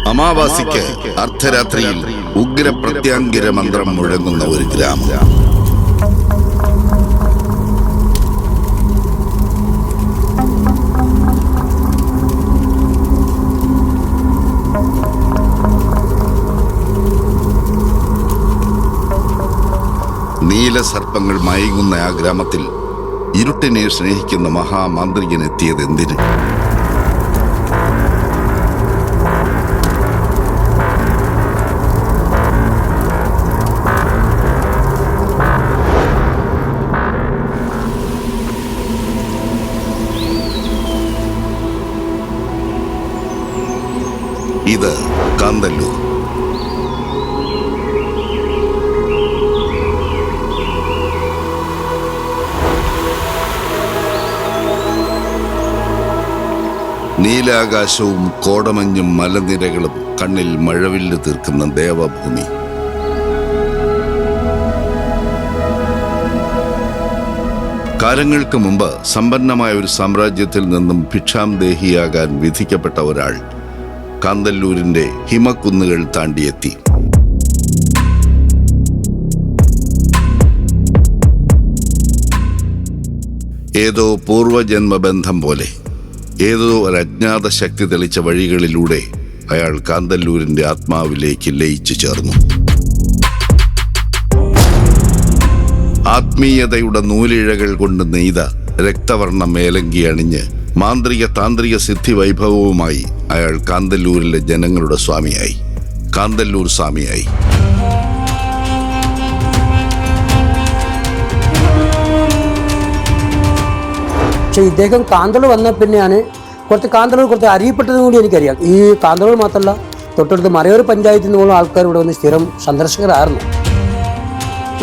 അമാവാസിക്ക് അർദ്ധരാത്രിയിൽ ഉഗ്ര പ്രത്യാങ്കിര മന്ത്രം മുഴങ്ങുന്ന ഒരു ഗ്രാമം. നീലസർപ്പങ്ങൾ മയങ്ങുന്ന ആ ഗ്രാമത്തിൽ ഇരുട്ടിനെ സ്നേഹിക്കുന്ന മഹാമാന്ത്രികൻ എത്തിയത് എന്തിന്? ഇത് കാന്തല്ലൂർ. നീലാകാശവും കോടമഞ്ഞും മലനിരകളും കണ്ണിൽ മഴവില്ല് തീർക്കുന്ന ദേവഭൂമി. കാലങ്ങൾക്ക് മുമ്പ് സമ്പന്നമായ ഒരു സാമ്രാജ്യത്തിൽ നിന്നും ഭിക്ഷാംദേഹിയാകാൻ വിധിക്കപ്പെട്ട ഒരാൾ കാന്തല്ലൂരിന്റെ ഹിമക്കുന്നുകൾ താണ്ടിയെത്തി. ഏതോ പൂർവജന്മബന്ധം പോലെ ഏതോ ഒരു അജ്ഞാത ശക്തി തെളിച്ച വഴികളിലൂടെ അയാൾ കാന്തല്ലൂരിന്റെ ആത്മാവിലേക്ക് ലയിച്ചു ചേർന്നു. ആത്മീയതയുടെ നൂലിഴകൾ കൊണ്ട് നെയ്ത രക്തവർണ്ണ മേലങ്കി അണിഞ്ഞ് മാന്ത്രിക താന്ത്രിക സിദ്ധി വൈഭവവുമായി അയാൾ കാന്തല്ലൂരിലെ ജനങ്ങളുടെ സ്വാമിയായി, കാന്തല്ലൂർ സ്വാമിയായി. പക്ഷെ ഇദ്ദേഹം കാന്തളൂർ വന്ന പിന്നെയാണ് കുറച്ച് അറിയപ്പെട്ടതും കൂടി എനിക്കറിയാം. ഈ കാന്തളൂർ മാത്രമല്ല, തൊട്ടടുത്ത് മറയൂർ പഞ്ചായത്തിൽ നിന്നുള്ള ആൾക്കാർ ഇവിടെ വന്ന് സ്ഥിരം സന്ദർശകരായിരുന്നു.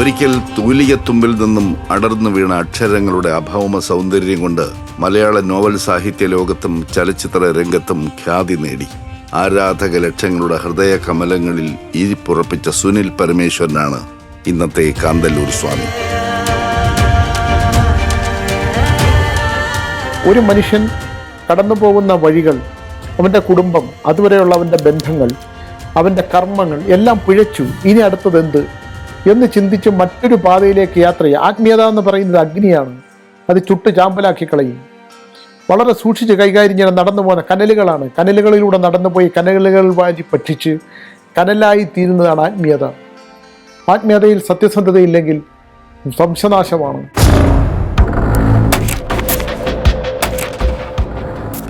ഒരിക്കൽ തൂലികത്തുമ്പിൽ നിന്നും അടർന്നു വീണ അക്ഷരങ്ങളുടെ അഭൗമ സൗന്ദര്യം കൊണ്ട് മലയാള നോവൽ സാഹിത്യ ലോകത്തും ചലച്ചിത്ര രംഗത്തും ഖ്യാതി നേടി ആരാധക ലക്ഷങ്ങളുടെ ഹൃദയ കമലങ്ങളിൽ ഇരിപ്പുറപ്പിച്ച സുനിൽ പരമേശ്വരനാണ് ഇന്നത്തെ കാന്തല്ലൂർ സ്വാമി. ഒരു മനുഷ്യൻ കടന്നു പോകുന്ന വഴികൾ, അവൻ്റെ കുടുംബം, അതുവരെയുള്ള അവൻ്റെ ബന്ധങ്ങൾ, അവൻ്റെ കർമ്മങ്ങൾ എല്ലാം പിഴച്ചു. ഇനി അടുത്തത് എന്ത് എന്ന് ചിന്തിച്ച് മറ്റൊരു പാതയിലേക്ക് യാത്ര ചെയ്യുക. ആത്മീയത എന്ന് പറയുന്നത് അഗ്നിയാണ്. അത് ചുട്ട് ചാമ്പലാക്കി കളയും. വളരെ സൂക്ഷിച്ച് കൈകാര്യം ചെയ്യാൻ നടന്നു പോകുന്ന കനലുകളാണ്. കനലുകളിലൂടെ നടന്നുപോയി കനലുകൾ വാരി ഭക്ഷിച്ച് കനലായി തീരുന്നതാണ് ആത്മീയത. ആത്മീയതയിൽ സത്യസന്ധതയില്ലെങ്കിൽ വംശനാശമാണ്.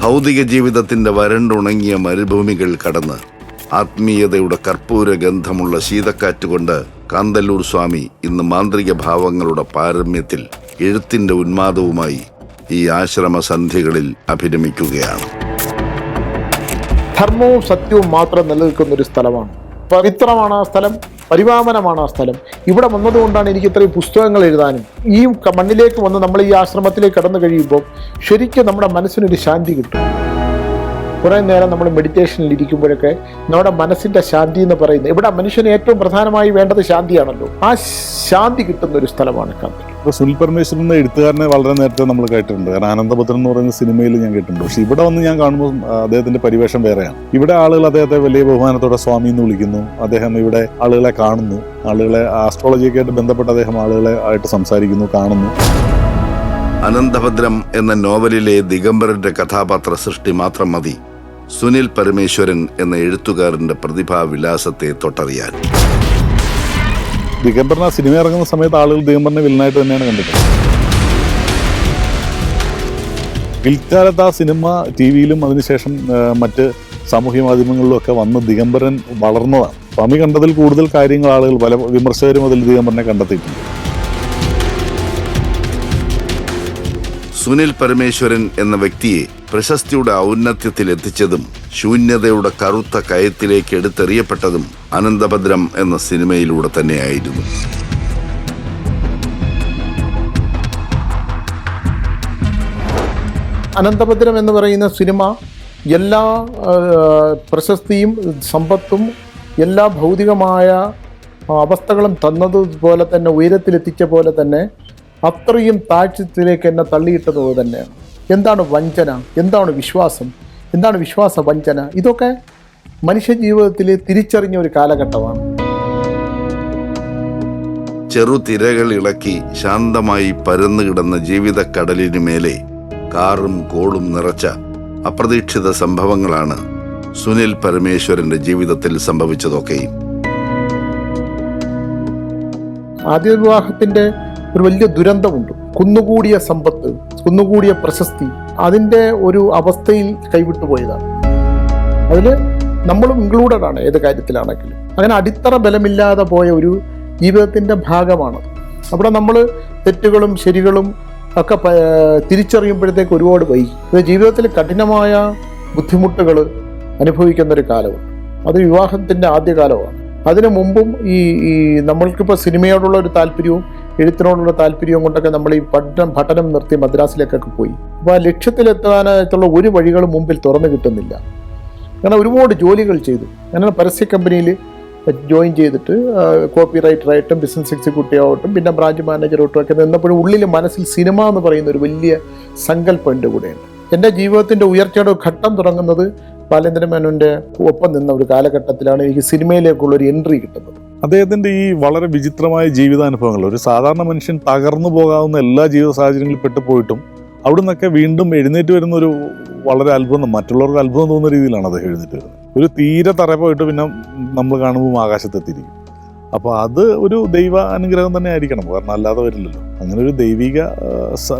ഭൗതിക ജീവിതത്തിന്റെ വരണ്ടുണങ്ങിയ മരുഭൂമികൾ കടന്ന് ആത്മീയതയുടെ കർപ്പൂര ഗന്ധമുള്ള ശീതക്കാറ്റുകൊണ്ട് കാന്തല്ലൂർ സ്വാമി ഇന്ന് മാന്ത്രിക ഭാവങ്ങളുടെ പാരമ്യത്തിൽ എഴുത്തിന്റെ ഉന്മാദവുമായി ഈ ആശ്രമ സന്ധ്യകളിൽ അഭിരമിക്കുകയാണ്. ധർമ്മവും സത്യവും മാത്രം നിലനിൽക്കുന്ന ഒരു സ്ഥലമാണ്. പവിത്രമാണ് ആ സ്ഥലം, പരിപാവനമാണ് ആ സ്ഥലം. ഇവിടെ വന്നതുകൊണ്ടാണ് എനിക്ക് ഇത്രയും പുസ്തകങ്ങൾ എഴുതാനും. ഈ മണ്ണിലേക്ക് വന്ന് നമ്മൾ ഈ ആശ്രമത്തിലേക്ക് കടന്നു കഴിയുമ്പോൾ ശരിക്കും നമ്മുടെ മനസ്സിനൊരു ശാന്തി കിട്ടും. കുറേ നേരം നമ്മൾ മെഡിറ്റേഷനിൽ ഇരിക്കുമ്പോഴൊക്കെ നമ്മുടെ മനസ്സിൻ്റെ ശാന്തി എന്ന് പറയുന്നത്, ഇവിടെ മനുഷ്യന് ഏറ്റവും പ്രധാനമായി വേണ്ടത് ശാന്തിയാണല്ലോ. ആ ശാന്തി കിട്ടുന്ന ഒരു സ്ഥലമാണ് കാന്തല്ലൂർ. ഇപ്പോൾ സുനിൽ പരമേശ്വരൻ എന്ന എഴുത്തുകാരനെ വളരെ നേരത്തെ നമ്മൾ കേട്ടിട്ടുണ്ട്. കാരണം ആനന്ദഭദ്രൻ എന്ന് പറയുന്ന സിനിമയിൽ ഞാൻ കേട്ടിട്ടുണ്ട്. പക്ഷെ ഇവിടെ വന്ന് ഞാൻ കാണുമ്പോൾ അദ്ദേഹത്തിന്റെ പരിവേഷം വേറെയാണ്. ഇവിടെ ആളുകൾ അദ്ദേഹത്തെ വലിയ ബഹുമാനത്തോടെ സ്വാമി എന്ന് വിളിക്കുന്നു. അദ്ദേഹം ഇവിടെ ആളുകളെ കാണുന്നു. ആളുകളെ ആസ്ട്രോളജിയൊക്കെ ആയിട്ട് ബന്ധപ്പെട്ട് അദ്ദേഹം ആളുകളെ ആയിട്ട് സംസാരിക്കുന്നു, കാണുന്നു. അനന്തഭദ്രം എന്ന നോവലിലെ ദിഗംബരന്റെ കഥാപാത്ര സൃഷ്ടി മാത്രം മതി സുനിൽ പരമേശ്വരൻ എന്ന എഴുത്തുകാരന്റെ പ്രതിഭാവിലാസത്തെ തൊട്ടറിയാൻ. ദിഗംബരൻ സിനിമ ഇറങ്ങുന്ന സമയത്ത് ആളുകൾ ദിഗംബരനെ വില്ലനായിട്ട് തന്നെയാണ് കണ്ടിട്ടുള്ളത്. പിൽക്കാലത്ത് ആ സിനിമ ടി വിയിലും അതിനുശേഷം മറ്റ് സാമൂഹ്യ മാധ്യമങ്ങളിലും ഒക്കെ വന്ന് ദിഗംബരൻ വളർന്നതാണ്. സ്വാമി കണ്ടതിൽ കൂടുതൽ കാര്യങ്ങൾ ആളുകൾ, പല വിമർശകരും അതിൽ ദിഗംബരനെ കണ്ടെത്തിയിട്ടുണ്ട്. സുനിൽ പരമേശ്വരൻ എന്ന വ്യക്തിയെ പ്രശസ്തിയുടെ ഔന്നത്യത്തിൽ എത്തിച്ചതും ശൂന്യതയുടെ കറുത്ത കയത്തിലേക്ക് എടുത്തെറിയപ്പെട്ടതും അനന്തഭദ്രം എന്ന സിനിമയിലൂടെ തന്നെയായിരുന്നു. അനന്തഭദ്രം എന്ന് പറയുന്ന സിനിമ എല്ലാ പ്രശസ്തിയും സമ്പത്തും എല്ലാ ഭൗതികമായ അവസ്ഥകളും തന്നതുപോലെ തന്നെ, ഉയരത്തിലെത്തിച്ച പോലെ തന്നെ അത്രയും താഴ്ചത്തിലേക്ക് എന്നെ തള്ളിയിട്ടത് തന്നെയാണ്. എന്താണ് വഞ്ചന, എന്താണ് വിശ്വാസം, എന്താണ് വിശ്വാസ വഞ്ചന, ഇതൊക്കെ മനുഷ്യ ജീവിതത്തിൽ തിരിച്ചറിഞ്ഞ ഒരു കാലഘട്ടമാണ്. ചെറുതിരകൾ ഇളക്കി ശാന്തമായി പരന്നു കിടന്ന ജീവിതക്കടലിനു മേലെ കാറും കോളും നിറച്ച അപ്രതീക്ഷിത സംഭവങ്ങളാണ് സുനിൽ പരമേശ്വരന്റെ ജീവിതത്തിൽ സംഭവിച്ചതൊക്കെയും. ആദ്യ വിവാഹത്തിന്റെ ഒരു വലിയ ദുരന്തമുണ്ട്. കുന്നുകൂടിയ സമ്പത്ത്, കുന്നുകൂടിയ പ്രശസ്തി, അതിൻ്റെ ഒരു അവസ്ഥയിൽ കൈവിട്ടു പോയതാണ്. അതിൽ നമ്മളും ഇൻക്ലൂഡഡ് ആണ് ഏത് കാര്യത്തിലാണെങ്കിലും. അങ്ങനെ അടിത്തറ ബലമില്ലാതെ പോയ ഒരു ജീവിതത്തിൻ്റെ ഭാഗമാണ്. അവിടെ നമ്മൾ തെറ്റുകളും ശരികളും ഒക്കെ തിരിച്ചറിയുമ്പോഴത്തേക്ക് ഒരുപാട് വൈകി. ഇത് ജീവിതത്തിൽ കഠിനമായ ബുദ്ധിമുട്ടുകൾ അനുഭവിക്കുന്നൊരു കാലമാണ്. അത് വിവാഹത്തിൻ്റെ ആദ്യകാലമാണ്. അതിനു മുമ്പും ഈ നമ്മൾക്കിപ്പോൾ സിനിമയോടുള്ള ഒരു താല്പര്യവും എഴുത്തിനോടുള്ള താല്പര്യവും കൊണ്ടൊക്കെ നമ്മൾ ഈ പഠനം നിർത്തി മദ്രാസിലേക്കൊക്കെ പോയി. അപ്പോൾ ആ ലക്ഷ്യത്തിലെത്താനായിട്ടുള്ള ഒരു വഴികളും മുമ്പിൽ തുറന്നു കിട്ടുന്നില്ല. അങ്ങനെ ഒരുപാട് ജോലികൾ ചെയ്തു. അങ്ങനെ പരസ്യ കമ്പനിയിൽ ജോയിൻ ചെയ്തിട്ട് കോപ്പി റൈറ്ററായിട്ടും ബിസിനസ് എക്സിക്യൂട്ടീവായിട്ടും പിന്നെ ബ്രാഞ്ച് മാനേജറായിട്ടും ഒക്കെ നിന്നപ്പോഴും ഉള്ളിൽ മനസ്സിൽ സിനിമ എന്ന് പറയുന്ന ഒരു വലിയ സങ്കല്പം എൻ്റെ കൂടെയുണ്ട്. എൻ്റെ ജീവിതത്തിൻ്റെ ഉയർച്ചയുടെ ഘട്ടം തുടങ്ങുന്നത് ബാലേന്ദ്ര മേനോൻ്റെ ഒപ്പം നിന്ന ഒരു കാലഘട്ടത്തിലാണ് എനിക്ക് സിനിമയിലേക്കുള്ള ഒരു എൻട്രി കിട്ടുന്നത്. അദ്ദേഹത്തിൻ്റെ ഈ വളരെ വിചിത്രമായ ജീവിതാനുഭവങ്ങൾ, ഒരു സാധാരണ മനുഷ്യൻ തകർന്നു പോകാവുന്ന എല്ലാ ജീവിത സാഹചര്യങ്ങളിൽ പെട്ടുപോയിട്ടും അവിടെ നിന്നൊക്കെ വീണ്ടും എഴുന്നേറ്റ് വരുന്ന ഒരു വളരെ അത്ഭുതം, മറ്റുള്ളവർക്ക് അത്ഭുതം തോന്നുന്ന രീതിയിലാണ് അദ്ദേഹം എഴുന്നേറ്റ് വരുന്നത്. ഒരു തീരെ തറ പോയിട്ട് പിന്നെ നമ്മൾ കാണുമ്പോൾ ആകാശത്തെത്തിയിരിക്കും. അപ്പോൾ അത് ഒരു ദൈവ അനുഗ്രഹം തന്നെ ആയിരിക്കണം, കാരണം അല്ലാതെ വരില്ലല്ലോ. അങ്ങനെ ഒരു ദൈവിക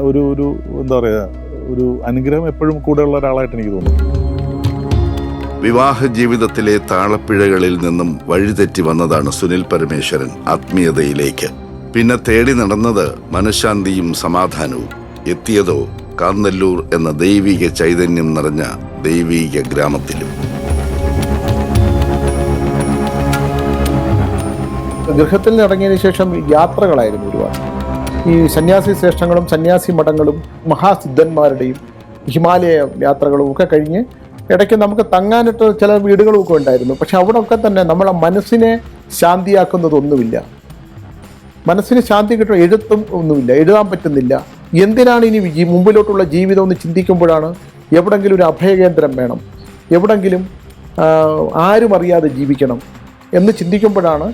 ഒരു എന്താ പറയുക, ഒരു അനുഗ്രഹം എപ്പോഴും കൂടെയുള്ള ഒരാളായിട്ട് എനിക്ക് തോന്നുന്നു. വിവാഹ ജീവിതത്തിലെ താളപ്പിഴകളിൽ നിന്നും വഴിതെറ്റി വന്നതാണ് സുനിൽ പരമേശ്വരൻ ആത്മീയതയിലേക്ക്. പിന്നെ തേടി നടന്നത് മനഃശാന്തിയും സമാധാനവും. എത്തിയതോ കാന്തല്ലൂർ എന്ന ദൈവിക ചൈതന്യം നിറഞ്ഞ ദൈവിക ഗ്രാമത്തിലും. ഗൃഹത്തിൽ നിന്ന് ഇറങ്ങിയതിനു ശേഷം യാത്രകളായിരുന്നു ഒരുപാട്. ഈ സന്യാസി ശ്രേഷ്ഠങ്ങളും സന്യാസി മഠങ്ങളും മഹാസിദ്ധന്മാരുടെയും ഹിമാലയ യാത്രകളും ഒക്കെ കഴിഞ്ഞ് ഇടയ്ക്ക് നമുക്ക് തങ്ങാനിട്ട് ചില വീടുകളുമൊക്കെ ഉണ്ടായിരുന്നു. പക്ഷെ അവിടെ ഒക്കെ തന്നെ നമ്മളെ മനസ്സിനെ ശാന്തിയാക്കുന്നതൊന്നുമില്ല. മനസ്സിന് ശാന്തി കിട്ടുന്ന എഴുത്തും ഒന്നുമില്ല, എഴുതാൻ പറ്റുന്നില്ല. എന്തിനാണ് ഇനി മുമ്പിലോട്ടുള്ള ജീവിതം എന്ന് ചിന്തിക്കുമ്പോഴാണ് എവിടെങ്കിലും ഒരു അഭയകേന്ദ്രം വേണം, എവിടെങ്കിലും ആരും അറിയാതെ ജീവിക്കണം എന്ന് ചിന്തിക്കുമ്പോഴാണ്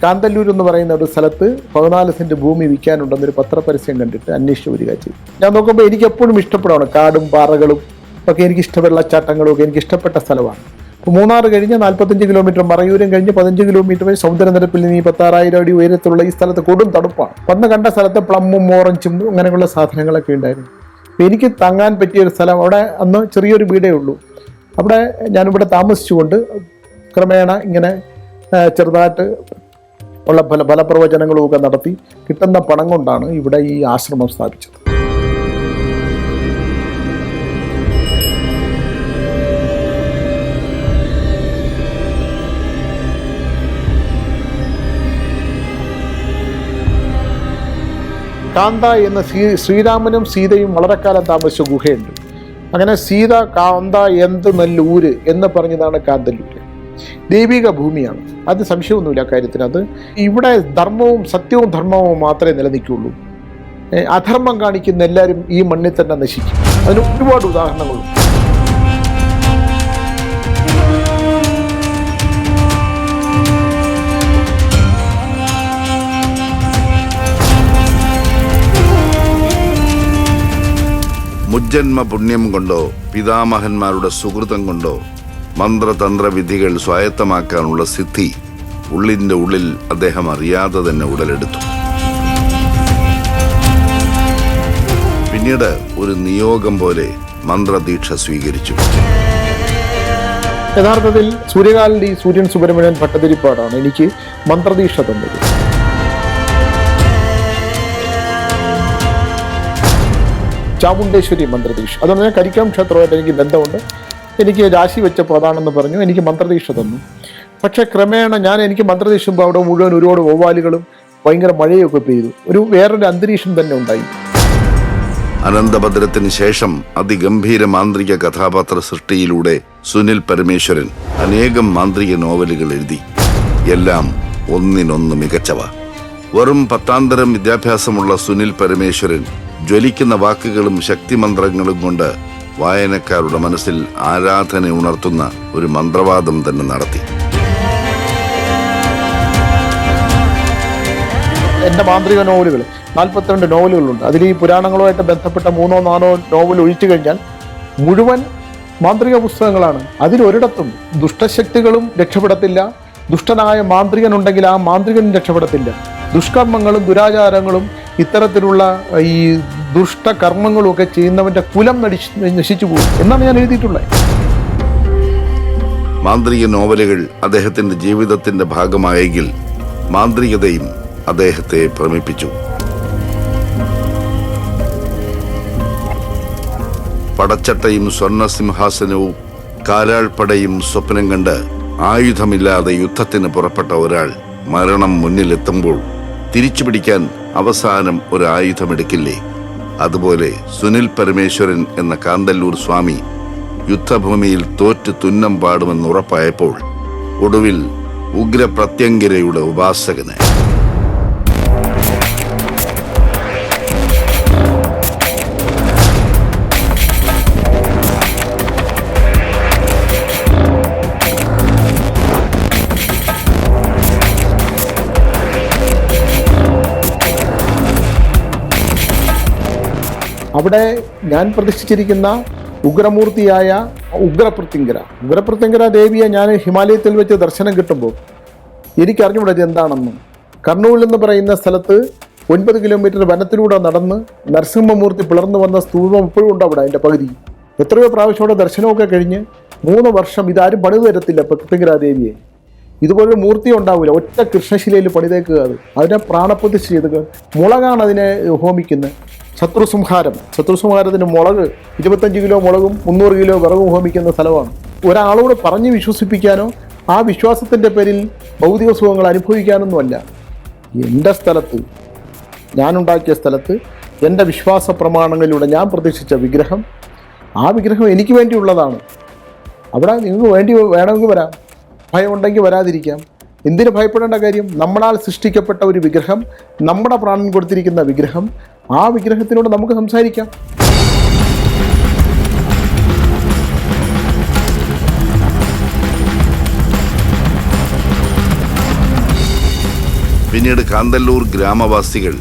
കാന്തല്ലൂർ എന്ന് പറയുന്ന ഒരു സ്ഥലത്ത് 14 സെൻറ്റ് ഭൂമി വിൽക്കാനുണ്ടെന്നൊരു പത്രപരസ്യം കണ്ടിട്ട് അന്വേഷിച്ച് വരിക ചെയ്തു. ഞാൻ നോക്കുമ്പോൾ എനിക്ക് എപ്പോഴും ഇഷ്ടപ്പെടാണ് കാടും പാറകളും ഒക്കെ, എനിക്കിഷ്ടം വെള്ളച്ചാട്ടങ്ങളും ഒക്കെ എനിക്കിഷ്ടപ്പെട്ട സ്ഥലമാണ്. ഇപ്പോൾ മൂന്നാർ കഴിഞ്ഞ് 45 കിലോമീറ്റർ, മറയൂരും കഴിഞ്ഞ് 15 കിലോമീറ്റർ വരെ സമുദ്രനിരപ്പിൽ നിന്ന് 16,000 അടി ഉയരത്തിലുള്ള ഈ സ്ഥലത്ത് കൊടും തണുപ്പാണ്. വന്ന് കണ്ട സ്ഥലത്ത് പ്ലമ്മും ഓറഞ്ചും അങ്ങനെയുള്ള സാധനങ്ങളൊക്കെ ഉണ്ടായിരുന്നു. അപ്പോൾ എനിക്ക് തങ്ങാൻ പറ്റിയൊരു സ്ഥലം, അവിടെ അന്ന് ചെറിയൊരു വീടേ ഉള്ളൂ. അവിടെ ഞാനിവിടെ താമസിച്ചുകൊണ്ട് ക്രമേണ ഇങ്ങനെ ചെറുതായിട്ട് ഉള്ള ഫലപ്രവചനങ്ങളും ഒക്കെ നടത്തി കിട്ടുന്ന പണം കൊണ്ടാണ് ഇവിടെ ഈ ആശ്രമം സ്ഥാപിച്ചത്. കാന്ത എന്ന ശ്രീരാമനും സീതയും വളരെ കാലം താമസിച്ച ഗുഹയുണ്ട്. അങ്ങനെ സീത കാന്ത എന്ത് നല്ലൂര് എന്ന് പറഞ്ഞതാണ് കാന്തല്ലൂര്. ദൈവിക ഭൂമിയാണ്, അത് സംശയമൊന്നുമില്ല കാര്യത്തിന്. അത് ഇവിടെ ധർമ്മവും സത്യവും ധർമ്മവും മാത്രമേ നിലനിൽക്കുള്ളൂ. അധർമ്മം കാണിക്കുന്ന എല്ലാവരും ഈ മണ്ണിൽ തന്നെ നശിക്കും. അതിന് ഒരുപാട് ഉദാഹരണങ്ങളുണ്ട്. മുജ്ജന്മ പുണ്യം കൊണ്ടോ പിതാമഹന്മാരുടെ സുഹൃതം കൊണ്ടോ മന്ത്രതന്ത്ര വിധികൾ സ്വായത്തമാക്കാനുള്ള സിദ്ധി ഉള്ളിൻ്റെ ഉള്ളിൽ അദ്ദേഹം അറിയാതെ തന്നെ ഉടലെടുത്തു. പിന്നീട് ഒരു നിയോഗം പോലെ മന്ത്രദീക്ഷ സ്വീകരിച്ചു. യഥാർത്ഥത്തിൽ സൂര്യകാലി സൂര്യൻ സുബ്രഹ്മണ്യൻ ഭട്ടതിരിപ്പാടാണ് എനിക്ക് മന്ത്രദീക്ഷ തന്നത്. ചാമുണ്ടേശ്വരി മന്ത്രദീക്ഷ, അതുകൊണ്ട് ഞാൻ കരിക്കാം ക്ഷേത്രമായിട്ട് എനിക്ക് ബന്ധമുണ്ട്. എനിക്ക് രാശി വെച്ചപ്പോൾ അതാണെന്ന് പറഞ്ഞു, എനിക്ക് മന്ത്രദീക്ഷ തന്നു. പക്ഷേ ക്രമേണ എനിക്ക് മന്ത്രദീക്ഷ അവിടെ മുഴുവൻ ഒരുപാട് വവ്വാലുകളും ഭയങ്കര മഴയൊക്കെ പെയ്തു. വേറൊരു അന്തരീക്ഷം തന്നെ ഉണ്ടായി. അനന്തഭദ്രത്തിന് ശേഷം അതിഗംഭീര മാന്ത്രിക കഥാപാത്ര സൃഷ്ടിയിലൂടെ സുനിൽ പരമേശ്വരൻ അനേകം മാന്ത്രിക നോവലുകൾ എഴുതി. എല്ലാം ഒന്നിനൊന്ന് മികച്ചവ. വെറും 10ാം തരം വിദ്യാഭ്യാസമുള്ള സുനിൽ പരമേശ്വരൻ ജ്വലിക്കുന്ന വാക്കുകളും ശക്തിമന്ത്രങ്ങളും കൊണ്ട് വായനക്കാരുടെ മനസ്സിൽ ആരാധന ഉണർത്തുന്ന ഒരു മന്ത്രവാദം തന്നെ നടത്തി. എൻ്റെ മാന്ത്രിക നോവലുകൾ 42 നോവലുകളുണ്ട്. അതിൽ ഈ പുരാണങ്ങളുമായിട്ട് ബന്ധപ്പെട്ട 3-4 നോവൽ ഒഴിച്ചു കഴിഞ്ഞാൽ മുഴുവൻ മാന്ത്രിക പുസ്തകങ്ങളാണ്. അതിലൊരിടത്തും ദുഷ്ടശക്തികളും രക്ഷപ്പെടത്തില്ല, ദുഷ്ടനായ മാന്ത്രികനുണ്ടെങ്കിൽ ആ മാന്ത്രികനും രക്ഷപ്പെടത്തില്ല. ദുഷ്കർമ്മങ്ങളും ദുരാചാരങ്ങളും ഇത്തരത്തിലുള്ള ഈ ദുഷ്ടകർമ്മങ്ങളും ഒക്കെ ചെയ്യുന്നവൻ്റെ കുലം നശിച്ചു പോകും എന്നാണ് ഞാൻ എഴുതിയിട്ടുള്ളത്. മാന്ത്രിക നോവലുകൾ അദ്ദേഹത്തിന്റെ ജീവിതത്തിന്റെ ഭാഗമായെങ്കിൽ മാന്ത്രികതയും അദ്ദേഹത്തെ ഭ്രമിപ്പിച്ചു. പടച്ചട്ടയും സ്വർണസിംഹാസനവും കാലാൾപ്പടയും സ്വപ്നം കണ്ട് ആയുധമില്ലാതെ യുദ്ധത്തിന് പുറപ്പെട്ട ഒരാൾ മരണം മുന്നിലെത്തുമ്പോൾ തിരിച്ചു പിടിക്കാൻ അവസാനം ഒരു ആയുധമെടുക്കില്ലേ? അതുപോലെ സുനിൽ പരമേശ്വരൻ എന്ന കാന്തല്ലൂർ സ്വാമി യുദ്ധഭൂമിയിൽ തോറ്റ് തുന്നം പാടുമെന്ന് ഉറപ്പായപ്പോൾ ഒടുവിൽ ഉഗ്രപ്രത്യങ്കിരയുടെ ഉപാസകന്. അവിടെ ഞാൻ പ്രതിഷ്ഠിച്ചിരിക്കുന്ന ഉഗ്രമൂർത്തിയായ ഉഗ്രപ്രത്യങ്കര ദേവിയെ ഞാൻ ഹിമാലയത്തിൽ വെച്ച് ദർശനം കിട്ടുമ്പോൾ എനിക്കറിഞ്ഞുകൂടെ ഇത് എന്താണെന്ന്. കർണൂൽ എന്ന് പറയുന്ന സ്ഥലത്ത് 9 കിലോമീറ്റർ വനത്തിലൂടെ നടന്ന് നരസിംഹമൂർത്തി പിളർന്നു വന്ന സ്തൂപം ഇപ്പോഴും ഉണ്ട് അവിടെ. അതിൻ്റെ പകുതി എത്രയോ പ്രാവശ്യമോടെ ദർശനമൊക്കെ കഴിഞ്ഞ് 3 വർഷം ഇതാരും പണിത് തരത്തില്ല പ്രത്യങ്കര ദേവിയെ. ഇതുപോലൊരു മൂർത്തി ഉണ്ടാവില്ല, ഒറ്റ കൃഷ്ണശിലയിൽ പണിതേക്കുക. അതിനെ പ്രാണപ്രതിഷ്ഠ ചെയ്ത് മുളകാണ് അതിനെ ഹോമിക്കുന്നത്. ശത്രുസംഹാരത്തിന് മുളക് 25 കിലോ മുളകും 300 കിലോ വിറകും ഹോമിക്കുന്ന സ്ഥലമാണ്. ഒരാളോട് പറഞ്ഞ് വിശ്വസിപ്പിക്കാനോ ആ വിശ്വാസത്തിൻ്റെ പേരിൽ ഭൗതിക സുഖങ്ങൾ അനുഭവിക്കാനൊന്നുമല്ല. എൻ്റെ സ്ഥലത്ത്, ഞാനുണ്ടാക്കിയ സ്ഥലത്ത്, എൻ്റെ വിശ്വാസ പ്രമാണങ്ങളിലൂടെ ഞാൻ പ്രതീക്ഷിച്ച വിഗ്രഹം, ആ വിഗ്രഹം എനിക്ക് വേണ്ടിയുള്ളതാണ്. അവിടെ നിങ്ങൾക്ക് വേണമെങ്കിൽ വരാം, ഭയമുണ്ടെങ്കിൽ വരാതിരിക്കാം. എന്തിനു ഭയപ്പെടേണ്ട കാര്യം? നമ്മളാൽ സൃഷ്ടിക്കപ്പെട്ട ഒരു വിഗ്രഹം, നമ്മുടെ പ്രാണൻ കൊടുത്തിരിക്കുന്ന വിഗ്രഹം, ആ വിഗ്രഹത്തിനോട് നമുക്ക് സംസാരിക്കാം. പിന്നീട് കാന്തല്ലൂർ ഗ്രാമവാസികൾ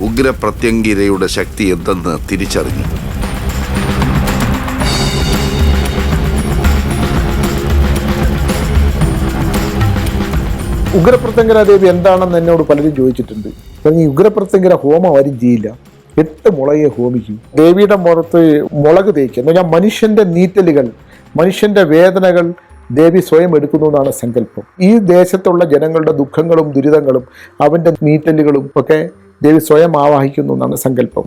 ഉഗ്രപ്രത്യങ്കിരയുടെ ശക്തി എന്തെന്ന് തിരിച്ചറിഞ്ഞു. ഉഗ്രപ്രത്യങ്കര ദേവി എന്താണെന്ന് എന്നോട് പലരും ചോദിച്ചിട്ടുണ്ട്. ഈ ഉഗ്രപ്രത്യങ്കര ഹോമം ആരും ചെയ്യില്ല, 8 മുളകെ ഹോമിക്കും. ദേവിയുടെ മുഖത്ത് മുളക് തേക്കുക എന്ന് പറഞ്ഞാൽ മനുഷ്യന്റെ നീറ്റലുകൾ, മനുഷ്യന്റെ വേദനകൾ ദേവി സ്വയം എടുക്കുന്നു എന്നാണ് സങ്കല്പം. ഈ ദേശത്തുള്ള ജനങ്ങളുടെ ദുഃഖങ്ങളും ദുരിതങ്ങളും അവൻ്റെ നീറ്റലുകളും ഒക്കെ ദേവി സ്വയം ആവാഹിക്കുന്നു എന്നാണ് സങ്കല്പം.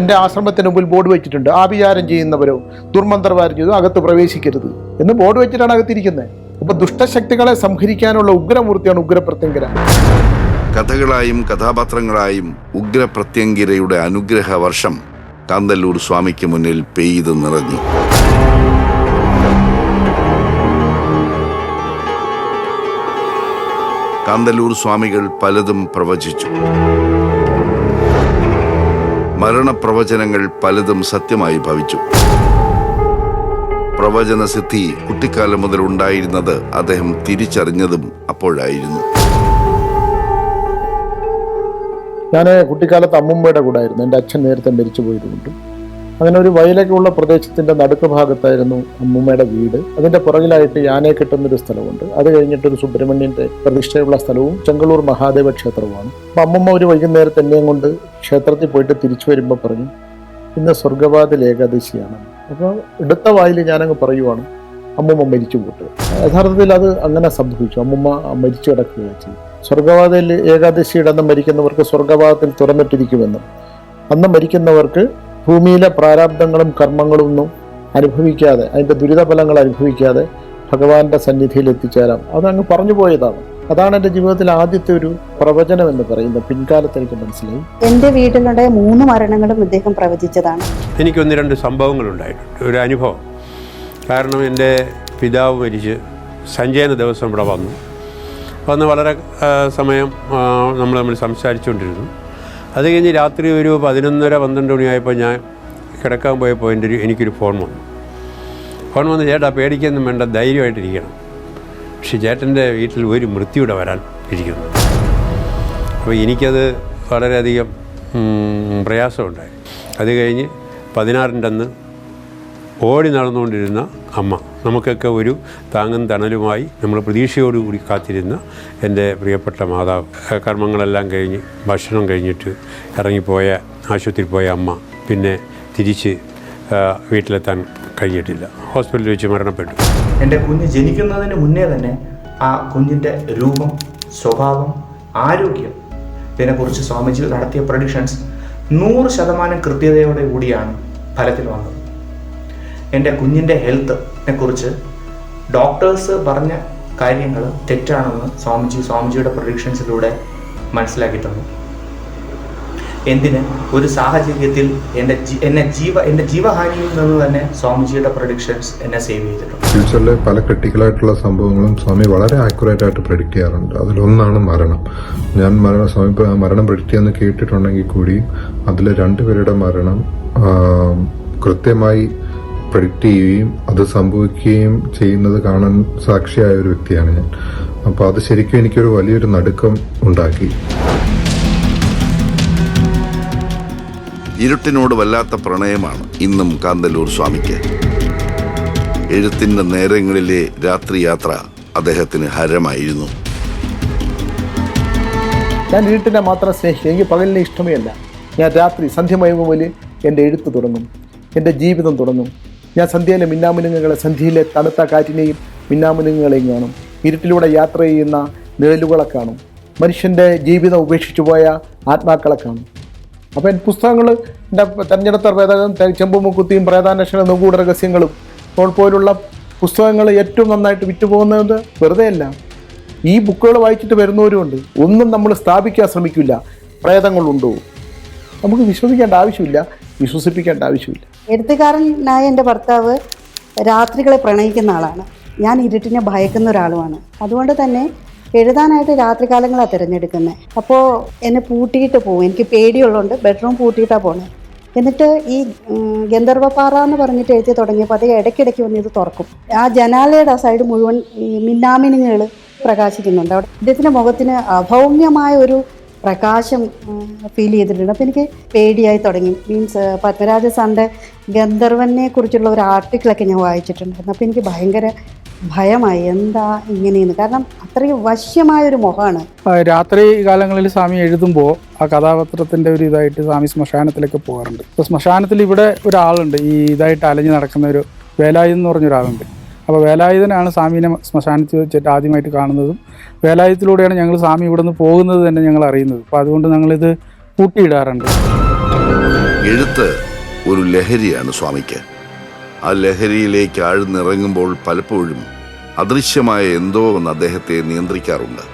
എൻ്റെ ആശ്രമത്തിന് മുമ്പിൽ ബോർഡ് വെച്ചിട്ടുണ്ട്, ആഭിചാരം ചെയ്യുന്നവരോ ദുർമന്ത്രവാരം ചെയ്തോ അകത്ത് പ്രവേശിക്കരുത് എന്ന് ബോർഡ് വെച്ചിട്ടാണ് അകത്തിരിക്കുന്നത്. അപ്പൊ ദുഷ്ടശക്തികളെ സംഹരിക്കാനുള്ള ഉഗ്രമൂർത്തിയാണ് ഉഗ്രപ്രത്യങ്കര. കഥകളായും കഥാപാത്രങ്ങളായും ഉഗ്രപ്രത്യങ്കിരയുടെ അനുഗ്രഹ വർഷം കാന്തല്ലൂർ സ്വാമിക്ക് മുന്നിൽ പെയ്ത് നിറഞ്ഞു. കാന്തല്ലൂർ സ്വാമികൾ പലതും പ്രവചിച്ചു. മരണപ്രവചനങ്ങൾ പലതും സത്യമായി ഭവിച്ചു. പ്രവചന സിദ്ധി കുട്ടിക്കാലം മുതൽ ഉണ്ടായിരുന്നത് അദ്ദേഹം തിരിച്ചറിഞ്ഞതും അപ്പോഴായിരുന്നു. ഞാൻ കുട്ടിക്കാലത്ത് അമ്മുമ്മയുടെ കൂടെ ആയിരുന്നു. എൻ്റെ അച്ഛൻ നേരത്തെ മരിച്ചു പോയതുകൊണ്ടും അങ്ങനെ ഒരു വയലൊക്കെ ഉള്ള പ്രദേശത്തിൻ്റെ നടുക്ക് ഭാഗത്തായിരുന്നു അമ്മുമ്മയുടെ വീട്. അതിൻ്റെ പുറകിലായിട്ട് യാനയെ കെട്ടുന്നൊരു സ്ഥലമുണ്ട്. അത് കഴിഞ്ഞിട്ടൊരു സുബ്രഹ്മണ്യൻ്റെ പ്രതിഷ്ഠയുള്ള സ്ഥലവും ചെങ്കളൂർ മഹാദേവ ക്ഷേത്രവുമാണ്. അപ്പം അമ്മുമ്മ ഒരു വൈകുന്നേരത്തെ എന്നെയും കൊണ്ട് ക്ഷേത്രത്തിൽ പോയിട്ട് തിരിച്ചു വരുമ്പോൾ പറഞ്ഞു, ഇന്ന് സ്വർഗവാതിൽ ഏകാദശിയാണ്. അപ്പോൾ എടുത്ത വായിൽ ഞാനങ്ങ് പറയുവാണ്, അമ്മുമ്മ മരിച്ചു പോട്ട്. യഥാർത്ഥത്തിൽ അത് അങ്ങനെ സംഭവിച്ചു. അമ്മുമ്മ മരിച്ചു കിടക്കുകയാണ് ചെയ്തു. സ്വർഗവാതിൽ ഏകാദശിയുടെ അന്ന് മരിക്കുന്നവർക്ക് സ്വർഗവാതിൽ തുറന്നിട്ടിരിക്കുമെന്നും അന്ന് മരിക്കുന്നവർക്ക് ഭൂമിയിലെ പ്രാരാബ്ദങ്ങളും കർമ്മങ്ങളും ഒന്നും അനുഭവിക്കാതെ, അതിൻ്റെ ദുരിതഫലങ്ങൾ അനുഭവിക്കാതെ ഭഗവാന്റെ സന്നിധിയിൽ എത്തിച്ചേരാം. അതങ്ങ് പറഞ്ഞു പോയതാണ്. അതാണ് എൻ്റെ ജീവിതത്തിലെ ആദ്യത്തെ ഒരു പ്രവചനം എന്ന് പറയുന്നത്. പിൻകാലത്ത് എനിക്ക് മനസ്സിലായി. എൻ്റെ വീട്ടിലുണ്ടായ 3 മരണങ്ങളും ഇദ്ദേഹം പ്രവചിച്ചതാണ്. എനിക്ക് 1-2 സംഭവങ്ങളുണ്ടായിട്ടുണ്ട്. ഒരു അനുഭവം. കാരണം എൻ്റെ പിതാവ് മരിച്ച് സഞ്ചയന ദിവസം ഇവിടെ വന്ന് വളരെ സമയം നമ്മൾ സംസാരിച്ചുകൊണ്ടിരുന്നു. അത് കഴിഞ്ഞ് രാത്രി ഒരു 11:30-12 മണിയായപ്പോൾ ഞാൻ കിടക്കാൻ പോയപ്പോൾ എനിക്കൊരു ഫോൺ വന്നു ചേട്ടാ പേടിക്കൊന്നും വേണ്ട, ധൈര്യമായിട്ടിരിക്കണം, പക്ഷേ ചേട്ടൻ്റെ വീട്ടിൽ ഒരു മൃത്യുവിടെ വരാൻ ഇരിക്കുന്നു. അപ്പോൾ എനിക്കത് വളരെയധികം പ്രയാസമുണ്ടായി. അത് കഴിഞ്ഞ് 16-ൻ്റെ അന്ന് ഓടി നടന്നുകൊണ്ടിരുന്ന അമ്മ, നമുക്കൊക്കെ ഒരു താങ്ങും തണലുമായി നമ്മൾ പ്രതീക്ഷയോടുകൂടി കാത്തിരുന്ന എൻ്റെ പ്രിയപ്പെട്ട മാതാവ്, കർമ്മങ്ങളെല്ലാം കഴിഞ്ഞ് ഭക്ഷണം കഴിഞ്ഞിട്ട് ഇറങ്ങിപ്പോയ ആശുപത്രിയിൽ പോയ അമ്മ പിന്നെ തിരിച്ച് വീട്ടിലെത്താൻ കഴിഞ്ഞിട്ടില്ല. ഹോസ്പിറ്റലിൽ വെച്ച് മരണപ്പെട്ടു. എൻ്റെ കുഞ്ഞ് ജനിക്കുന്നതിന് മുന്നേ തന്നെ ആ കുഞ്ഞിൻ്റെ രൂപം, സ്വഭാവം, ആരോഗ്യം ഇതിനെക്കുറിച്ച് സ്വാമിജി നടത്തിയ പ്രഡിക്ഷൻസ് 100% കൃത്യതയോടെ കൂടിയാണ് ഫലത്തിൽ വന്നത്. എൻ്റെ കുഞ്ഞിൻ്റെ ഹെൽത്തിനെ കുറിച്ച് ഡോക്ടേഴ്സ് പറഞ്ഞ കാര്യങ്ങൾ തെറ്റാണെന്ന് സ്വാമിജിയുടെ പ്രഡിക്ഷൻസിലൂടെ മനസ്സിലാക്കി തന്നു. എന്തിന് ഒരു സാഹചര്യത്തിൽ എൻ്റെ ജീവഹാനിയിൽ നിന്ന് തന്നെ സ്വാമിജിയുടെ പ്രഡിക്ഷൻസ് എന്നെ സേവ് ചെയ്തിട്ടുണ്ട്. ഫ്യൂച്ചറിലെ പല ക്രിട്ടിക്കലായിട്ടുള്ള സംഭവങ്ങളും സ്വാമി വളരെ ആക്യുറേറ്റ് ആയിട്ട് പ്രെഡിക്റ്റ് ചെയ്യാറുണ്ട്. അതിലൊന്നാണ് മരണം. ഞാൻ സ്വാമി മരണം പ്രെഡിക്റ്റ് ചെയ്യുന്ന കേട്ടിട്ടുണ്ടെങ്കിൽ കൂടി അതിൽ 2 പേരുടെ മരണം കൃത്യമായി പ്രെഡിക്റ്റ് ചെയ്യുകയും അത് സംഭവിക്കുകയും ചെയ്യുന്നത് കാണാൻ സാക്ഷിയായ ഒരു വ്യക്തിയാണ് ഞാൻ. അപ്പോൾ അത് ശരിക്കും എനിക്കൊരു വലിയൊരു നടുക്കം ഉണ്ടാക്കി. ഇരുട്ടിനോട് വല്ലാത്ത പ്രണയമാണ് ഇന്നും കാന്തല്ലൂർ സ്വാമിക്ക്. എഴുത്തിന്റെ നേരങ്ങളിലെ രാത്രിയാത്ര അദ്ദേഹത്തിന് ഹരമായിരുന്നു. ഞാൻ ഇരുട്ടിനെ മാത്രം സ്നേഹിക്കും, എനിക്ക് പകലിനെ ഇഷ്ടമേ അല്ല. ഞാൻ രാത്രി സന്ധ്യമയങ്ങുമ്പോൾ എൻ്റെ എഴുത്ത് തുടങ്ങും, എൻ്റെ ജീവിതം തുടങ്ങും. ഞാൻ സന്ധ്യയിലെ മിന്നാമിനുങ്ങുകളെ, സന്ധ്യയിലെ തണുത്ത കാറ്റിനെയും മിന്നാമിനുങ്ങുകളെയും കാണും. ഇരുട്ടിലൂടെ യാത്ര ചെയ്യുന്ന നിഴലുകളെ കാണും. മനുഷ്യൻ്റെ ജീവിതം ഉപേക്ഷിച്ചു പോയ ആത്മാക്കളെ കാണും. അപ്പോൾ എൻ്റെ പുസ്തകങ്ങൾ, എൻ്റെ തെരഞ്ഞെടുത്ത പ്രേതകം, ചെമ്പുമുക്കുത്തിയും പ്രേതാന്വേഷണ നിഗൂഢ രഹസ്യങ്ങളും പോലുള്ള പുസ്തകങ്ങൾ ഏറ്റവും നന്നായിട്ട് വിറ്റുപോകുന്നത് വെറുതെ അല്ല. ഈ ബുക്കുകൾ വായിച്ചിട്ട് വരുന്നവരുമുണ്ട്. ഒന്നും നമ്മൾ സ്ഥാപിക്കാൻ ശ്രമിക്കില്ല. പ്രേതങ്ങളുണ്ടോ? നമുക്ക് വിശ്വസിക്കേണ്ട ആവശ്യമില്ല, വിശ്വസിപ്പിക്കേണ്ട ആവശ്യമില്ല. എഴുത്തുകാരനായ എൻ്റെ ഭർത്താവ് രാത്രികളെ പ്രണയിക്കുന്ന ആളാണ്. ഞാൻ ഇരുട്ടിനെ ഭയക്കുന്ന ഒരാളുമാണ്. അതുകൊണ്ട് തന്നെ എഴുതാനായിട്ട് രാത്രികാലങ്ങളാണ് തിരഞ്ഞെടുക്കുന്നത്. അപ്പോൾ എന്നെ പൂട്ടിയിട്ട് പോകും. എനിക്ക് പേടിയുള്ളതുകൊണ്ട് ബെഡ്റൂം പൂട്ടിയിട്ടാണ് പോകുന്നത്. എന്നിട്ട് ഈ ഗന്ധർവപ്പാറ എന്ന് പറഞ്ഞിട്ട് എഴുതി തുടങ്ങിയപ്പോൾ അത് ഇടയ്ക്കിടയ്ക്ക് വന്ന് ഇത് തുറക്കും. ആ ജനാലയുടെ ആ സൈഡ് മുഴുവൻ ഈ മിന്നാമിനുങ്ങൾ പ്രകാശിക്കുന്നുണ്ട്. അവിടെ ഇദ്ദേഹത്തിൻ്റെ മുഖത്തിന് അഭൗമ്യമായ ഒരു പ്രകാശം ഫീൽ ചെയ്തിട്ടുണ്ട്. അപ്പോൾ എനിക്ക് പേടിയായി തുടങ്ങി. മീൻസ് പത്മരാജ സാറിൻ്റെ ഗന്ധർവനെ കുറിച്ചുള്ള ഒരു ആർട്ടിക്കിളൊക്കെ ഞാൻ വായിച്ചിട്ടുണ്ടായിരുന്നു. അപ്പോൾ എനിക്ക് ഭയങ്കര ഭയമായി, എന്താ ഇങ്ങനെയെന്ന്. കാരണം അത്രയും വശ്യമായൊരു മുഖമാണ്. രാത്രി കാലങ്ങളിൽ സ്വാമി എഴുതുമ്പോൾ ആ കഥാപാത്രത്തിൻ്റെ ഒരു ഇതായിട്ട് സ്വാമി ശ്മശാനത്തിലൊക്കെ പോകാറുണ്ട്. അപ്പോൾ ശ്മശാനത്തിൽ ഇവിടെ ഒരാളുണ്ട്, ഈ ഇതായിട്ട് അലഞ്ഞു നടക്കുന്ന ഒരു വേലായുധൻ എന്ന് പറഞ്ഞൊരാളുണ്ട്. അപ്പോൾ വേലായുധനാണ് സ്വാമീനെ ശ്മശാനത്തിൽ വെച്ചിട്ട് ആദ്യമായിട്ട് കാണുന്നതും വേലായുധത്തിലൂടെയാണ് ഞങ്ങൾ സ്വാമി ഇവിടെ നിന്ന് പോകുന്നത് തന്നെ ഞങ്ങൾ അറിയുന്നത്. അപ്പോൾ അതുകൊണ്ട് ഞങ്ങളിത് കൂട്ടിയിടാറുണ്ട്. എഴുത്ത് ഒരു ലഹരിയാണ് സ്വാമിക്ക്. ആ ലഹരിയിലേക്ക് ആഴ്ന്നിറങ്ങുമ്പോൾ പലപ്പോഴും അദൃശ്യമായ എന്തോ ഒന്ന് അദ്ദേഹത്തെ നിയന്ത്രിക്കാറുണ്ട്.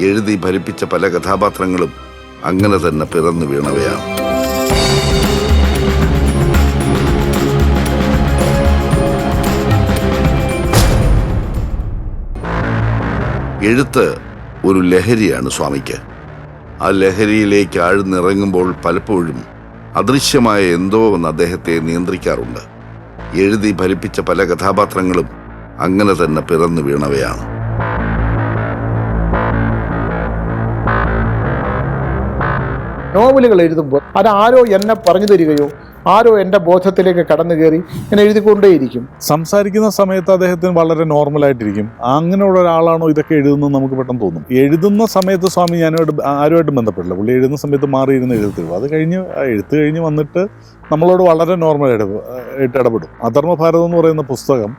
എഴുതി ഫലിപ്പിച്ച പല കഥാപാത്രങ്ങളും അങ്ങനെ തന്നെ പിറന്നു വീണവയാണ്. എഴുത്ത് ഒരു ലഹരിയാണ് സ്വാമിക്ക്. ആ ലഹരിയിലേക്ക് ആഴ്ന്നിറങ്ങുമ്പോൾ പലപ്പോഴും അദൃശ്യമായ എന്തോ ഒന്ന് അദ്ദേഹത്തെ നിയന്ത്രിക്കാറുണ്ട്. എഴുതി ഫലിപ്പിച്ച പല കഥാപാത്രങ്ങളും അങ്ങനെ തന്നെ പിറന്നു വീണവയാണ്. നോവലുകൾ എഴുതുമ്പോൾ അതാരോ എന്നെ പറഞ്ഞു തരികയോ ആരോ എൻ്റെ ബോധത്തിലേക്ക് കടന്നു കയറി ഞാൻ എഴുതിക്കൊണ്ടേയിരിക്കും. സംസാരിക്കുന്ന സമയത്ത് അദ്ദേഹത്തിന് വളരെ നോർമലായിട്ടിരിക്കും. അങ്ങനെയുള്ള ഒരാളാണോ ഇതൊക്കെ എഴുതുന്നത് നമുക്ക് പെട്ടെന്ന് തോന്നും. എഴുതുന്ന സമയത്ത് സ്വാമി ആരുമായിട്ടും ബന്ധപ്പെടില്ല. പുള്ളി എഴുതുന്ന സമയത്ത് മാറിയിരുന്ന് എഴുത്തുള്ളൂ. അത് കഴിഞ്ഞ് എഴുത്ത് കഴിഞ്ഞ് വന്നിട്ട് നമ്മളോട് വളരെ നോർമലായിട്ട് ഇടപെടും. അധർമ്മഭാരതം എന്ന് പറയുന്ന പുസ്തകം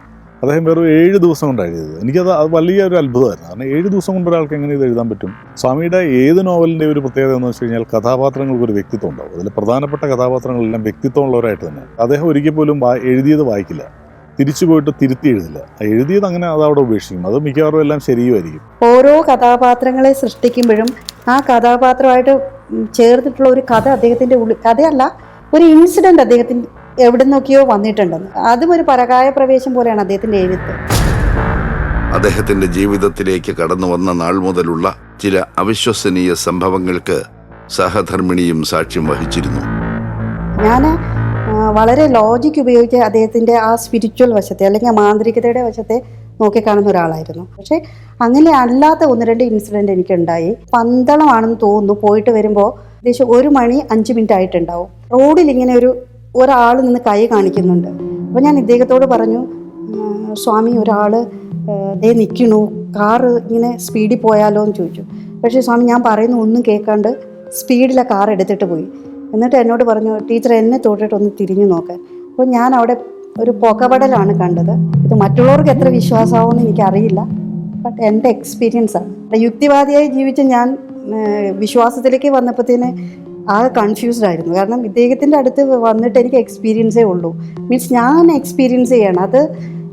അദ്ദേഹം വെറും 7 ദിവസം കൊണ്ടാണ് എഴുതിയത്. എനിക്കത് വലിയൊരു അത്ഭുതമായിരുന്നു. കാരണം 7 ദിവസം കൊണ്ട് ഒരാൾക്ക് എങ്ങനെ ഇത് എഴുതാൻ പറ്റും? സ്വാമിയുടെ ഏത് നോവലിൻ്റെ ഒരു പ്രത്യേകത എന്ന് വെച്ച് കഴിഞ്ഞാൽ കഥാപാത്രങ്ങൾക്ക് ഒരു വ്യക്തിത്വം ഉണ്ടാവും. അതിൽ പ്രധാനപ്പെട്ട കഥാപാത്രങ്ങളെല്ലാം വ്യക്തിത്വമുള്ളവരായിട്ട് തന്നെ. അദ്ദേഹം ഒരിക്കൽ പോലും എഴുതിയത് വായിക്കില്ല, തിരിച്ചു പോയിട്ട് തിരുത്തി എഴുതില്ല. എഴുതിയത് അങ്ങനെ അതവിടെ ഉപേക്ഷിക്കും. അത് മിക്കവാറും എല്ലാം ശരിയുമായിരിക്കും. ഓരോ കഥാപാത്രങ്ങളെ സൃഷ്ടിക്കുമ്പോഴും ആ കഥാപാത്രമായിട്ട് ചേർത്തിട്ടുള്ള ഒരു കഥ അദ്ദേഹത്തിൻ്റെ ഉള്ളിൽ, കഥയല്ല ഒരു ഇൻസിഡൻറ്റ് അദ്ദേഹത്തിന് എവിടെ നോക്കിയോ വന്നിട്ടുണ്ടെന്ന്. അതും ഒരു പരകായ പ്രവേശം പോലെയാണ് അദ്ദേഹത്തിൻ്റെ എഴുത്ത്. അദ്ദേഹത്തിന്റെ ജീവിതത്തിലേക്ക് കടന്നു വന്ന നാൾ മുതലുള്ള ചില അവിശ്വസനീയ സംഭവങ്ങൾക്ക് സഹധർമ്മിണിയും സാക്ഷ്യം വഹിച്ചിരുന്നു. ഞാൻ വളരെ ലോജിക്ക് ഉപയോഗിച്ച് അദ്ദേഹത്തിൻ്റെ ആ സ്പിരിച്വൽ വശത്തെ അല്ലെങ്കിൽ മാന്ത്രികതയുടെ വശത്തെ നോക്കിക്കാണുന്ന ഒരാളായിരുന്നു. പക്ഷേ അങ്ങനെ അല്ലാത്ത 1-2 ഇൻസിഡൻറ്റ് എനിക്കുണ്ടായി. പന്തളമാണെന്ന് തോന്നുന്നു. പോയിട്ട് വരുമ്പോൾ ഏകദേശം 1 മണി 5 മിനിറ്റ് ആയിട്ടുണ്ടാവും. റോഡിൽ ഇങ്ങനെ ഒരാൾ നിന്ന് കൈ കാണിക്കുന്നുണ്ട്. അപ്പോൾ ഞാൻ ഇദ്ദേഹത്തോട് പറഞ്ഞു, സ്വാമി ഒരാൾ ദേ നിൽക്കണു, കാറ് ഇങ്ങനെ സ്പീഡിൽ പോയാലോ എന്ന് ചോദിച്ചു. പക്ഷേ സ്വാമി ഞാൻ പറയുന്ന ഒന്നും കേൾക്കാണ്ട് സ്പീഡിലെ കാർ എടുത്തിട്ട് പോയി. എന്നിട്ട് എന്നോട് പറഞ്ഞു, ടീച്ചർ എന്നെ തൊട്ടിട്ടൊന്ന് തിരിഞ്ഞു നോക്കാൻ. അപ്പോൾ ഞാൻ അവിടെ ഒരു പുകപടലാണ് കണ്ടത്. ഇത് മറ്റുള്ളവർക്ക് എത്ര വിശ്വാസമാവുമെന്ന് എനിക്കറിയില്ല, ബട്ട് എൻ്റെ എക്സ്പീരിയൻസാണ്. യുക്തിവാദിയായി ജീവിച്ച ഞാൻ വിശ്വാസത്തിലേക്ക് വന്നപ്പോഴത്തേന് ആകെ കൺഫ്യൂസ്ഡ് ആയിരുന്നു. കാരണം ഇദ്ദേഹത്തിൻ്റെ അടുത്ത് വന്നിട്ട് എനിക്ക് എക്സ്പീരിയൻസേ ഉള്ളൂ. മീൻസ് ഞാൻ എക്സ്പീരിയൻസ് ചെയ്യണം. അത്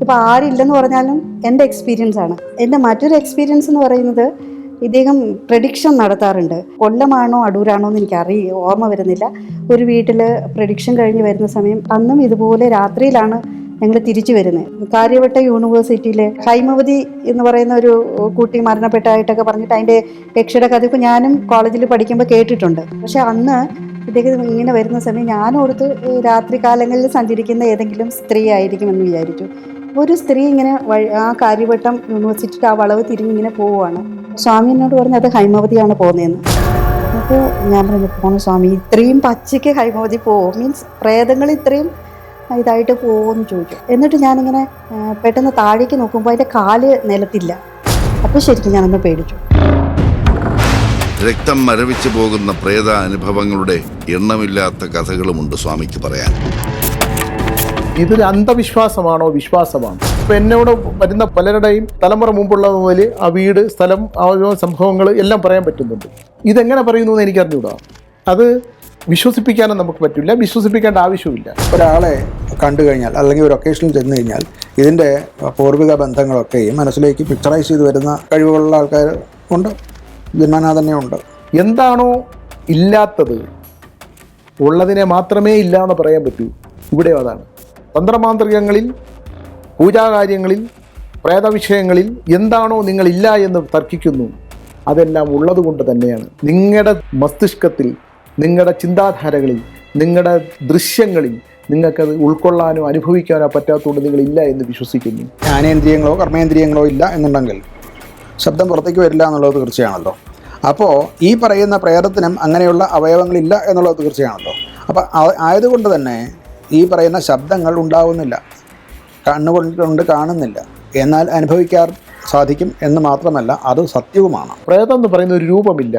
ഇപ്പോൾ ആരില്ലെന്ന് പറഞ്ഞാലും എൻ്റെ എക്സ്പീരിയൻസാണ്. എൻ്റെ മറ്റൊരു എക്സ്പീരിയൻസ് എന്ന് പറയുന്നത്, ഇദ്ദേഹം പ്രഡിക്ഷൻ നടത്താറുണ്ട്. കൊല്ലമാണോ അടൂരാണോ എന്ന് എനിക്ക് ഓർമ്മ വരുന്നില്ല. ഒരു വീട്ടിൽ പ്രഡിക്ഷൻ കഴിഞ്ഞ് വരുന്ന സമയം അന്നും ഇതുപോലെ രാത്രിയിലാണ് ഞങ്ങൾ തിരിച്ചു വരുന്നത്. കാര്യവട്ട യൂണിവേഴ്സിറ്റിയിലെ ഹൈമവതി എന്ന് പറയുന്ന ഒരു കുട്ടി മരണപ്പെട്ടായിട്ടൊക്കെ പറഞ്ഞിട്ട് അതിൻ്റെ രക്ഷയുടെ കഥ ഞാനും കോളേജിൽ പഠിക്കുമ്പോൾ കേട്ടിട്ടുണ്ട്. പക്ഷെ അന്ന് ഇദ്ദേഹം ഇങ്ങനെ വരുന്ന സമയം ഞാനോർത്ത് രാത്രി കാലങ്ങളിൽ സഞ്ചരിക്കുന്ന ഏതെങ്കിലും സ്ത്രീ ആയിരിക്കുമെന്ന് വിചാരിച്ചു. ഒരു സ്ത്രീ ഇങ്ങനെ ആ കാര്യവട്ടം യൂണിവേഴ്സിറ്റിയുടെ ആ വളവ് തിരിഞ്ഞിങ്ങനെ പോവുകയാണ്. സ്വാമി എന്നോട് പറഞ്ഞു അത് ഹൈമവതിയാണ് പോകുന്നതെന്ന്. അപ്പോൾ ഞാൻ പറഞ്ഞു, പോണു സ്വാമി, ഇത്രയും പച്ചയ്ക്ക് ഹൈമവതി പോവും, മീൻസ് പ്രേതങ്ങൾ ഇത്രയും ഇതായിട്ട് പോകുമെന്ന് ചോദിച്ചു. എന്നിട്ട് ഞാനിങ്ങനെ പെട്ടെന്ന് താഴേക്ക് നോക്കുമ്പോൾ അതിൻ്റെ കാല് നിലത്തില്ല. അപ്പോൾ ശരിക്കും ഞാനൊന്ന് പേടിച്ചു. രക്തം മരവിച്ചു പോകുന്ന പ്രേത അനുഭവങ്ങളുടെ എണ്ണമില്ലാത്ത കഥകളുമുണ്ട് സ്വാമിക്ക് പറയാൻ. ഇതൊരു അന്ധവിശ്വാസമാണോ വിശ്വാസമാണോ? ഇപ്പം എന്നോട് വരുന്ന പലരുടെയും തലമുറ മുമ്പുള്ളത് മുതൽ ആ വീട്, സ്ഥലം, ആ സംഭവങ്ങൾ എല്ലാം പറയാൻ പറ്റുന്നുണ്ട്. ഇതെങ്ങനെ പറയുന്നു എന്ന് എനിക്കറിഞ്ഞൂടാ. അത് വിശ്വസിപ്പിക്കാനും നമുക്ക് പറ്റില്ല, വിശ്വസിപ്പിക്കേണ്ട ആവശ്യമില്ല. ഒരാളെ കണ്ടു കഴിഞ്ഞാൽ അല്ലെങ്കിൽ ഒരു ഒക്കേഷനിൽ ചെന്ന് കഴിഞ്ഞാൽ ഇതിൻ്റെ പൂർവിക ബന്ധങ്ങളൊക്കെയും മനസ്സിലേക്ക് പിക്ചറൈസ് ചെയ്ത് വരുന്ന കഴിവുകളുള്ള ആൾക്കാർ ഉണ്ട്, ജന്മനാ തന്നെ ഉണ്ട്. എന്താണോ ഇല്ലാത്തത് ഉള്ളതിനെ മാത്രമേ ഇല്ല എന്ന് പറയാൻ പറ്റൂ. ഇവിടെ അതാണ് തന്ത്രമാന്ത്രികങ്ങളിൽ, പൂജാകാര്യങ്ങളിൽ, പ്രേതവിഷയങ്ങളിൽ എന്താണോ നിങ്ങളില്ല എന്ന് തർക്കിക്കുന്നു, അതെല്ലാം ഉള്ളത് കൊണ്ട് തന്നെയാണ്. നിങ്ങളുടെ മസ്തിഷ്കത്തിൽ, നിങ്ങളുടെ ചിന്താധാരകളിൽ, നിങ്ങളുടെ ദൃശ്യങ്ങളിൽ നിങ്ങൾക്കത് ഉൾക്കൊള്ളാനോ അനുഭവിക്കാനോ പറ്റാത്തതുകൊണ്ട് നിങ്ങളില്ല എന്ന് വിശ്വസിക്കുന്നു. ജ്ഞാനേന്ദ്രിയങ്ങളോ കർമ്മേന്ദ്രിയങ്ങളോ ഇല്ല എന്നുണ്ടെങ്കിൽ ശബ്ദം പുറത്തേക്ക് വരില്ല എന്നുള്ളത് തീർച്ചയാണല്ലോ. അപ്പോൾ ഈ പറയുന്ന പ്രേതത്തിനും അങ്ങനെയുള്ള അവയവങ്ങളില്ല എന്നുള്ളത് തീർച്ചയാണല്ലോ. അപ്പോൾ ആയതുകൊണ്ട് തന്നെ ഈ പറയുന്ന ശബ്ദങ്ങൾ ഉണ്ടാവുന്നില്ല, കണ്ണുകൊണ്ട് കാണുന്നില്ല, എന്നാൽ അനുഭവിക്കാൻ സാധിക്കും എന്ന് മാത്രമല്ല അത് സത്യവുമാണ്. പ്രേതം എന്ന് പറയുന്ന ഒരു രൂപമില്ല,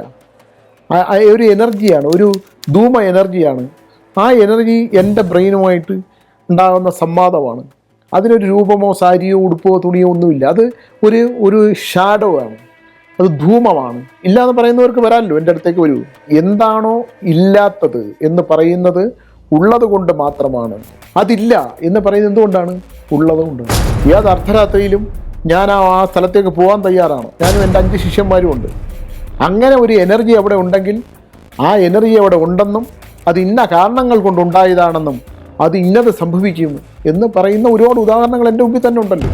ഒരു എനർജിയാണ്, ഒരു ധൂമ എനർജിയാണ്. ആ എനർജി എൻ്റെ ബ്രെയിനുമായിട്ട് ഉണ്ടാകുന്ന സംവാദമാണ്. അതിനൊരു രൂപമോ സാരിയോ ഉടുപ്പോ തുണിയോ ഒന്നുമില്ല. അത് ഒരു ഷാഡോ ആണ്, അത് ധൂമമാണ്. ഇല്ല എന്ന് പറയുന്നവർക്ക് വരാമല്ലോ, എൻ്റെ അടുത്തേക്ക് വരൂ. എന്താണോ ഇല്ലാത്തത് എന്ന് പറയുന്നത് ഉള്ളത് കൊണ്ട് മാത്രമാണ്. അതില്ല എന്ന് പറയുന്നത് എന്തുകൊണ്ടാണ്? ഉള്ളത് കൊണ്ടാണ്. ഏത് അർദ്ധരാത്രിയിലും ഞാൻ ആ സ്ഥലത്തേക്ക് പോകാൻ തയ്യാറാണ്. ഞാനും എൻ്റെ 5 ശിഷ്യന്മാരും ഉണ്ട്. അങ്ങനെ ഒരു എനർജി അവിടെ ഉണ്ടെങ്കിൽ ആ എനർജി അവിടെ ഉണ്ടെന്നും അത് ഇന്ന കാരണങ്ങൾ കൊണ്ടുണ്ടായതാണെന്നും അത് ഇന്നത് സംഭവിക്കും എന്ന് പറയുന്ന ഒരുപാട് ഉദാഹരണങ്ങൾ എൻ്റെ മുമ്പിൽ തന്നെ ഉണ്ടല്ലോ.